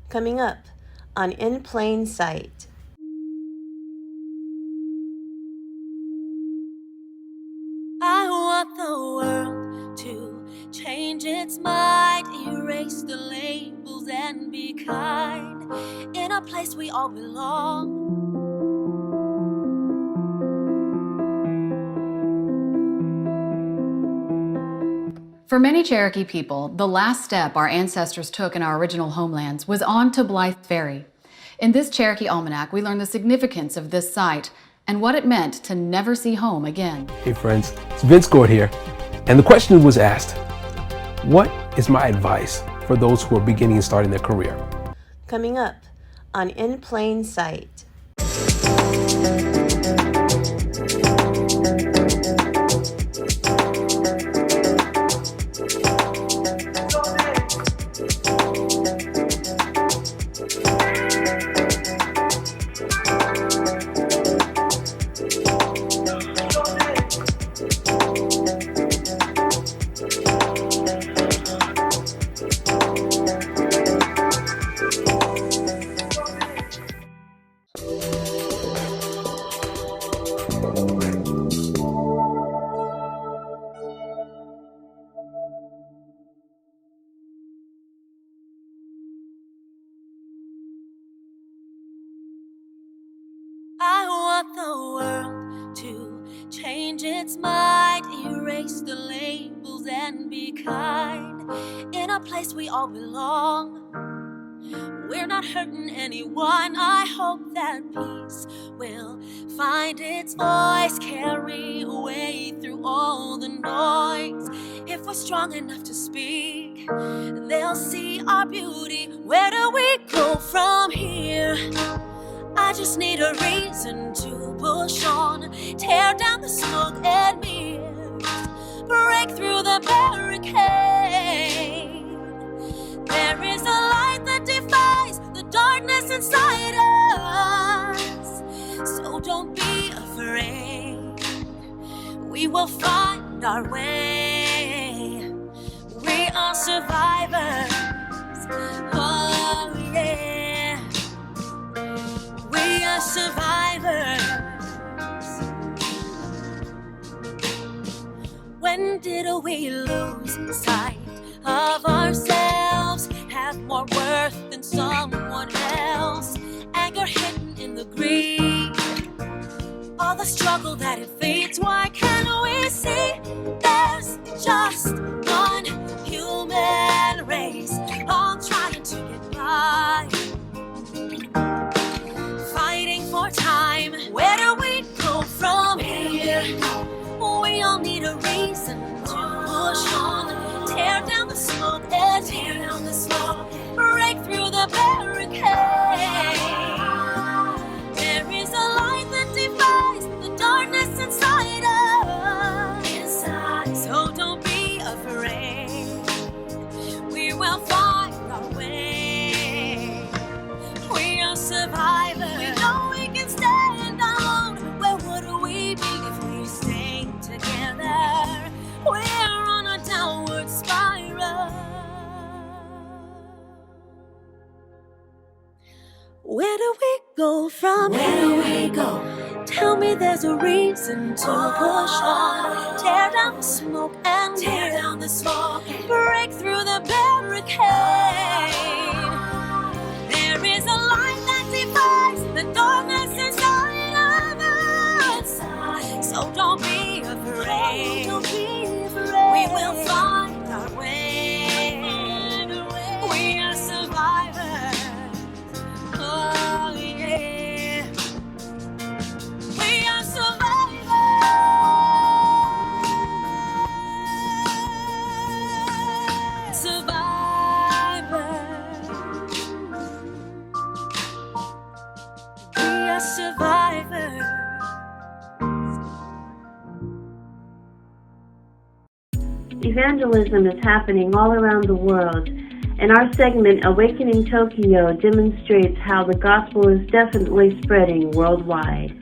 Coming up on In Plain Sight. I want the world to change its mind, erase the labels and be kind, in a place we all belong. For many Cherokee people, the last step our ancestors took in our original homelands was on to Blythe Ferry. In this Cherokee Almanac, we learn the significance of this site and what it meant to never see home again. Hey friends, it's Vince Gord here, and the question was asked, what is my advice for those who are beginning and starting their career? Coming up on In Plain Sight. I want the world to change its mind, erase the labels and be kind, in a place we all belong. We're not hurting anyone. I hope that peace will find its voice, carry away through all the noise. If we're strong enough to speak, they'll see our beauty. Where do we go from here? I just need a reason to push on, tear down the smoke and mirrors, break through the barricade. There is a light that defies the darkness inside us, so don't be afraid. We will find our way. We are survivors. Oh yeah. We are survivors. When did we lose sight of ourselves? Have more worth than someone else? Anger hidden in the greed, all the struggle that it feeds. Why can't we see there's just one human race, all trying to get by, fighting for time? Where do we go from here? We all need a reason to push on, tear down the smoke and break through the barricade. There is a light that defies the darkness inside us, so don't be afraid. We will find our way. We are survivors. We know we can stand alone. Where would we be if we stayed together? We're on a downward spiral. Where do we go from here? Where do we go? Tell me there's a reason to push on, tear down the smoke and break through the barricade. There is a light that defies the darkness inside of us, so don't be afraid. We will find our way. We are survivors. Oh yeah. We are survivors. Survivors. We are survivors. Evangelism is happening all around the world, and our segment, Awakening Tokyo, demonstrates how the gospel is definitely spreading worldwide.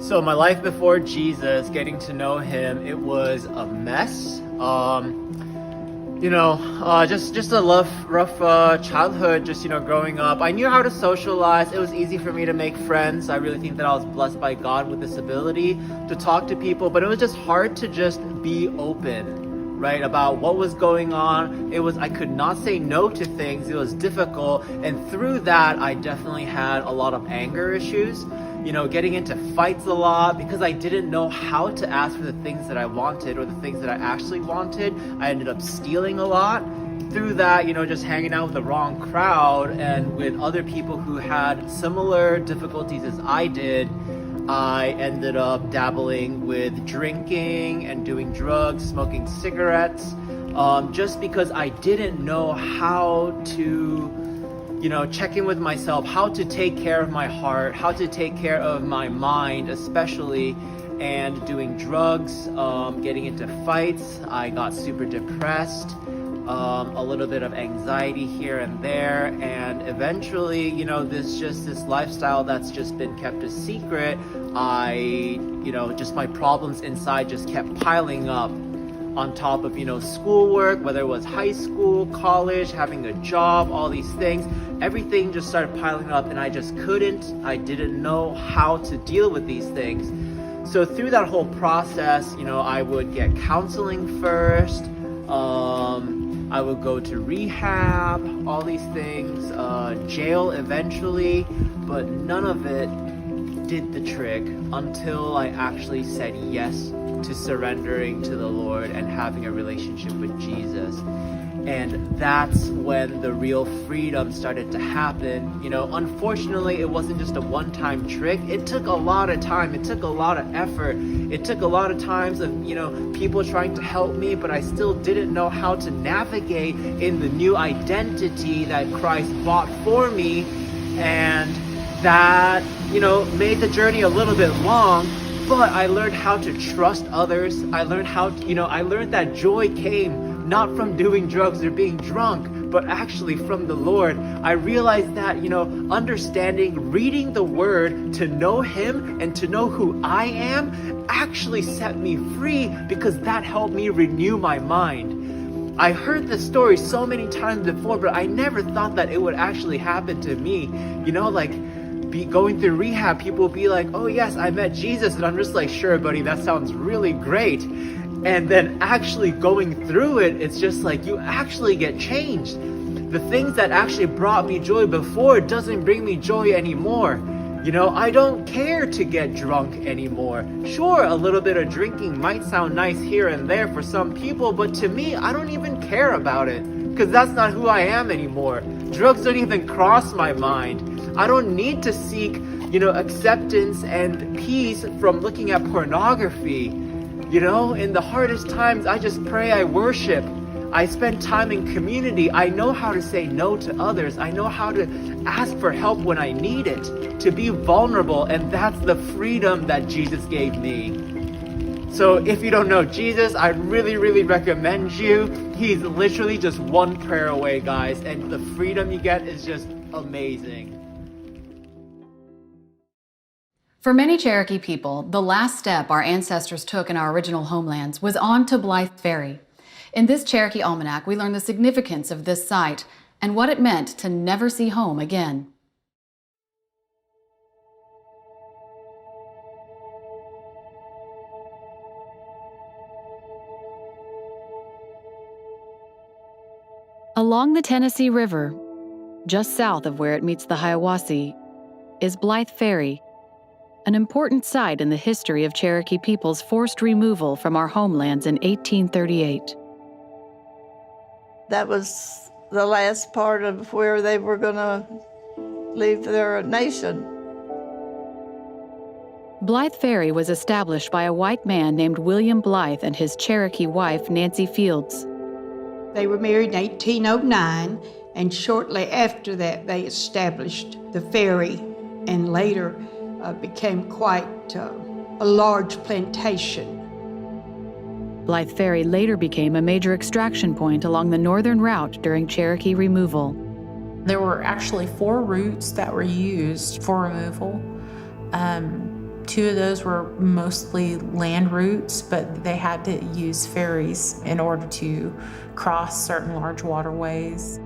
So my life before Jesus, getting to know him, it was a mess. Just a rough childhood, just, growing up. I knew how to socialize. It was easy for me to make friends. I really think that I was blessed by God with this ability to talk to people, but it was just hard to just be open, right, about what was going on. I could not say no to things. It was difficult. And through that, I definitely had a lot of anger issues. Getting into fights a lot because I didn't know how to ask for the things that I wanted or the things that I actually wanted. I ended up stealing a lot. Through that, just hanging out with the wrong crowd and with other people who had similar difficulties as I did, I ended up dabbling with drinking and doing drugs, smoking cigarettes, just because I didn't know how to check in with myself, how to take care of my heart, how to take care of my mind, especially, and doing drugs, getting into fights. I got super depressed, a little bit of anxiety here and there, and eventually, this lifestyle that's just been kept a secret, just my problems inside just kept piling up on top of, schoolwork, whether it was high school, college, having a job, all these things. Everything just started piling up and I didn't know how to deal with these things. So through that whole process, I would get counseling first, I would go to rehab, all these things, jail eventually, but none of it did the trick until I actually said yes to surrendering to the Lord and having a relationship with Jesus. And that's when the real freedom started to happen. Unfortunately, it wasn't just a one-time trick. It took a lot of time. It took a lot of effort. It took a lot of times of, people trying to help me, but I still didn't know how to navigate in the new identity that Christ bought for me. And that, made the journey a little bit long, but I learned how to trust others. I learned that joy came not from doing drugs or being drunk, but actually from the Lord. I realized that, understanding, reading the Word to know Him and to know who I am actually set me free because that helped me renew my mind. I heard this story so many times before, but I never thought that it would actually happen to me. Going through rehab, people will be like, oh yes, I met Jesus. And I'm just like, sure, buddy, that sounds really great. And then actually going through it, it's just like you actually get changed. The things that actually brought me joy before doesn't bring me joy anymore. I don't care to get drunk anymore. Sure, a little bit of drinking might sound nice here and there for some people, but to me, I don't even care about it because that's not who I am anymore. Drugs don't even cross my mind. I don't need to seek, acceptance and peace from looking at pornography. In the hardest times, I just pray, I worship. I spend time in community. I know how to say no to others. I know how to ask for help when I need it, to be vulnerable, and that's the freedom that Jesus gave me. So if you don't know Jesus, I really, really recommend you. He's literally just one prayer away, guys, and the freedom you get is just amazing. For many Cherokee people, the last step our ancestors took in our original homelands was on to Blythe Ferry. In this Cherokee Almanac, we learn the significance of this site and what it meant to never see home again. Along the Tennessee River, just south of where it meets the Hiawassee, is Blythe Ferry, an important site in the history of Cherokee people's forced removal from our homelands in 1838. That was the last part of where they were going to leave their nation. Blythe Ferry was established by a white man named William Blythe and his Cherokee wife, Nancy Fields. They were married in 1809, And shortly after that, they established the ferry and later became quite a large plantation. Blythe Ferry later became a major extraction point along the northern route during Cherokee removal. There were actually 4 routes that were used for removal. 2 of those were mostly land routes, but they had to use ferries in order to cross certain large waterways.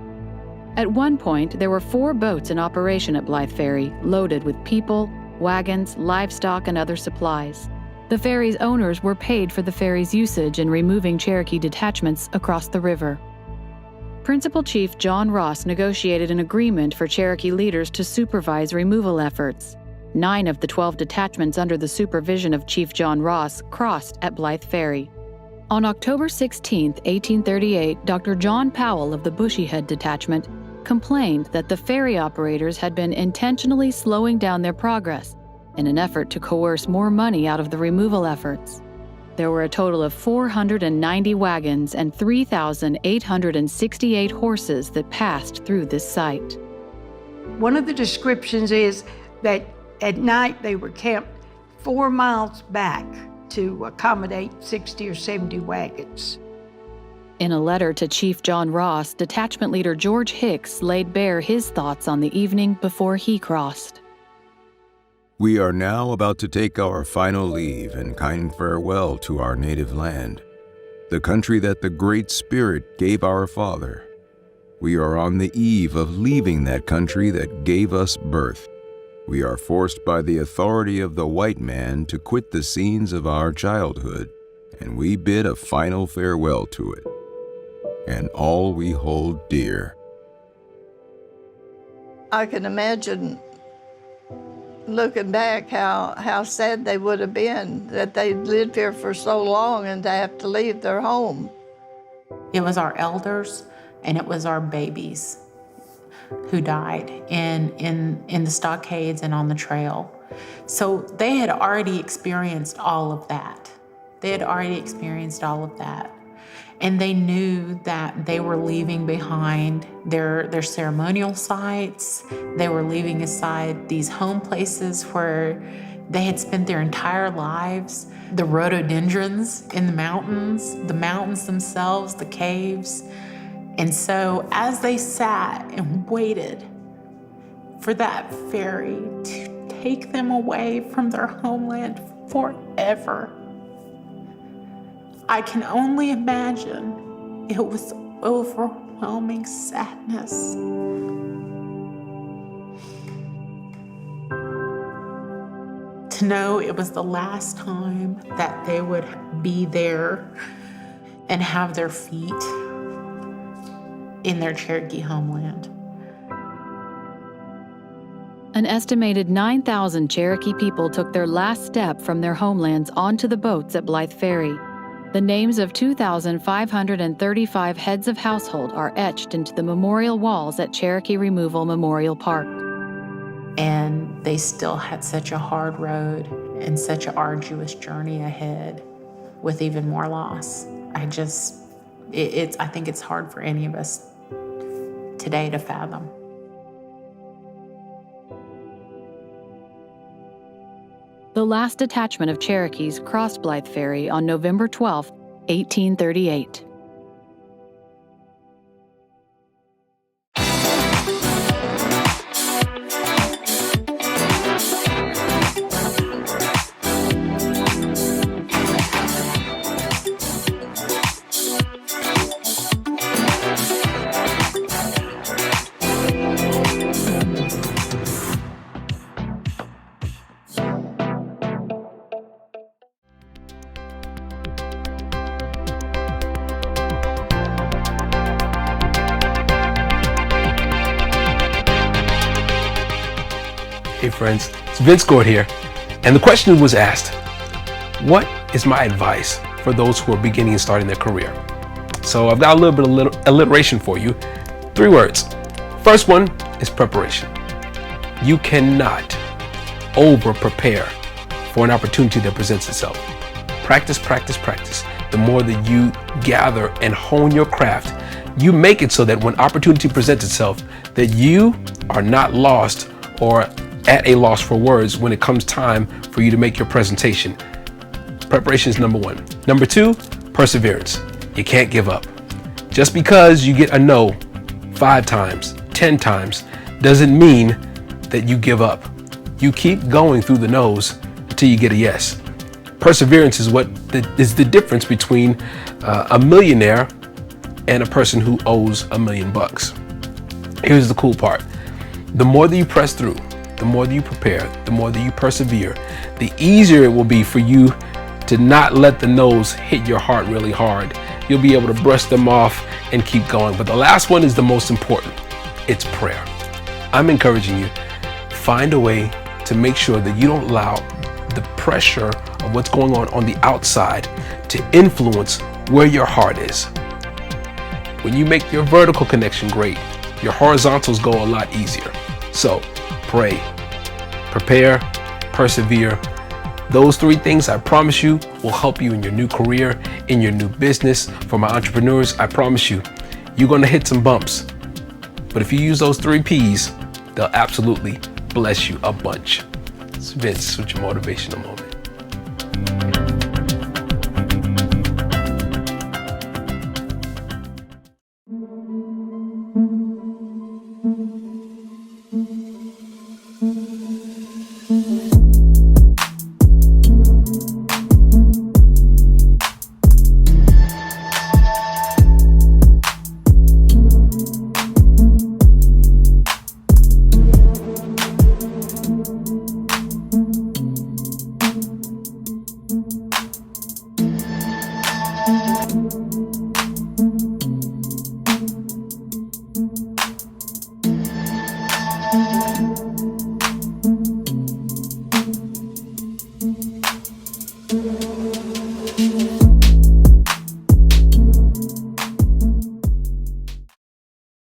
At one point, there were 4 boats in operation at Blythe Ferry, loaded with people, wagons, livestock, and other supplies. The ferry's owners were paid for the ferry's usage in removing Cherokee detachments across the river. Principal Chief John Ross negotiated an agreement for Cherokee leaders to supervise removal efforts. 9 of the 12 detachments under the supervision of Chief John Ross crossed at Blythe Ferry. On October 16, 1838, Dr. John Powell of the Bushyhead Detachment complained that the ferry operators had been intentionally slowing down their progress in an effort to coerce more money out of the removal efforts. There were a total of 490 wagons and 3,868 horses that passed through this site. One of the descriptions is that at night they were camped 4 miles back to accommodate 60 or 70 wagons. In a letter to Chief John Ross, detachment leader George Hicks laid bare his thoughts on the evening before he crossed. We are now about to take our final leave and kind farewell to our native land, the country that the Great Spirit gave our father. We are on the eve of leaving that country that gave us birth. We are forced by the authority of the white man to quit the scenes of our childhood, and we bid a final farewell to it, and all we hold dear. I can imagine looking back how sad they would have been that they lived here for so long and to have to leave their home. It was our elders and it was our babies who died in the stockades and on the trail. So they had already experienced all of that. And they knew that they were leaving behind their ceremonial sites. They were leaving aside these home places where they had spent their entire lives, the rhododendrons in the mountains themselves, the caves. And so as they sat and waited for that ferry to take them away from their homeland forever, I can only imagine it was overwhelming sadness. To know it was the last time that they would be there and have their feet in their Cherokee homeland. An estimated 9,000 Cherokee people took their last step from their homelands onto the boats at Blythe Ferry. The names of 2,535 heads of household are etched into the memorial walls at Cherokee Removal Memorial Park. And they still had such a hard road and such an arduous journey ahead with even more loss. I think it's hard for any of us today to fathom. The last detachment of Cherokees crossed Blythe Ferry on November 12, 1838. Hey friends, it's Vince Gord here, and the question was asked, what is my advice for those who are beginning and starting their career? So I've got a little bit of alliteration for you. 3 words. First one is preparation. You cannot over-prepare for an opportunity that presents itself. Practice, practice, practice. The more that you gather and hone your craft, You make it so that when opportunity presents itself, that you are not lost or at a loss for words when it comes time for you to make your presentation. Preparation is number one. Number two, perseverance. You can't give up. Just because you get a no 5 times, 10 times, doesn't mean that you give up. You keep going through the no's until you get a yes. Perseverance is what is the difference between a millionaire and a person who owes $1 million. Here's the cool part. The more that you press through, the more that you prepare, the more that you persevere, the easier it will be for you to not let the no's hit your heart really hard. You'll be able to brush them off and keep going. But the last one is the most important. It's prayer. I'm encouraging you, find a way to make sure that you don't allow the pressure of what's going on the outside to influence where your heart is. When you make your vertical connection great, your horizontals go a lot easier. So pray, prepare, persevere. Those 3 things, I promise you, will help you in your new career, in your new business. For my entrepreneurs, I promise you, you're going to hit some bumps. But if you use those 3 P's, they'll absolutely bless you a bunch. It's Vince with your motivational moment.